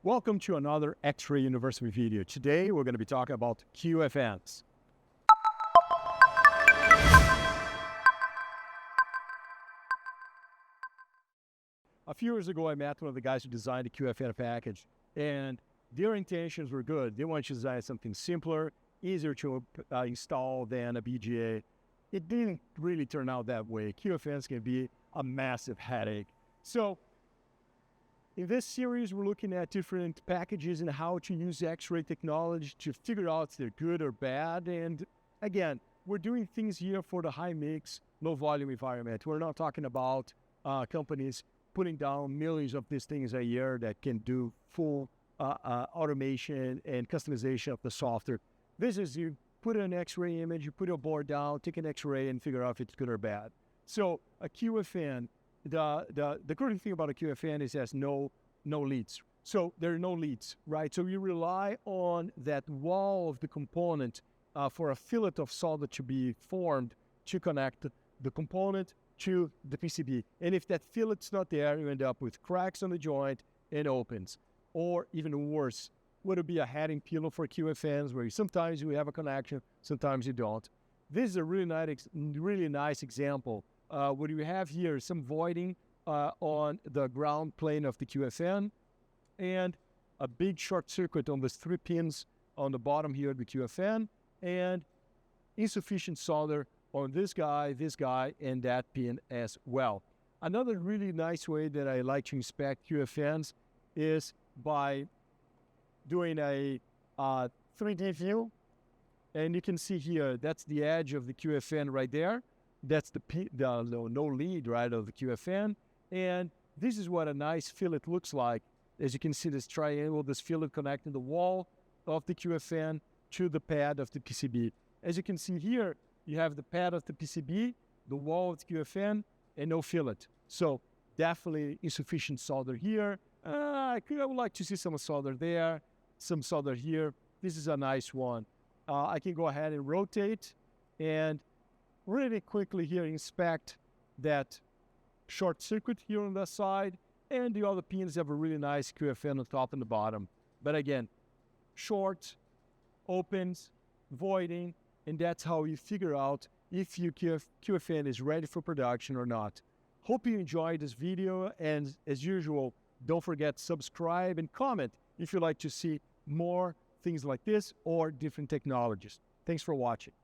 Welcome to another X-Ray University video. Today we're going to be talking about QFNs. A few years ago I met one of the guys who designed the QFN package, and their intentions were good. They wanted to design something simpler, easier to install than a BGA. It didn't really turn out that way. QFNs can be a massive headache. So in this series, we're looking at different packages and how to use X-ray technology to figure out if they're good or bad. And again, we're doing things here for the high mix, low volume environment. We're not talking about companies putting down millions of these things a year that can do full automation and customization of the software. This is you put an X-ray image, you put your board down, take an X-ray and figure out if it's good or bad. So a QFN, the great thing about a QFN is it has no leads. So there are no leads, right? So you rely on that wall of the component for a fillet of solder to be formed to connect the component to the PCB. And if that fillet's not there, you end up with cracks on the joint and opens. Or even worse, would it be a heading pillow for QFNs where sometimes you have a connection, sometimes you don't. This is a really nice example. What you have here is some voiding on the ground plane of the QFN and a big short circuit on these 3 pins on the bottom here of the QFN and insufficient solder on this guy, and that pin as well. Another really nice way that I like to inspect QFNs is by doing a 3D view. And you can see here, that's the edge of the QFN right there. That's the no lead, right, of the QFN. And this is what a nice fillet looks like. As you can see, this triangle, this fillet connecting the wall of the QFN to the pad of the PCB. As you can see here, you have the pad of the PCB, the wall of the QFN, and no fillet. So definitely insufficient solder here. I would like to see some solder there, some solder here. This is a nice one. I can go ahead and rotate and really quickly here inspect that short circuit here on the side, and the other pins have a really nice QFN on the top and the bottom. But again, short, opens, voiding, and that's how you figure out if your QFN is ready for production or not. Hope you enjoyed this video, and as usual, don't forget to subscribe and comment if you'd like to see more things like this or different technologies. Thanks for watching.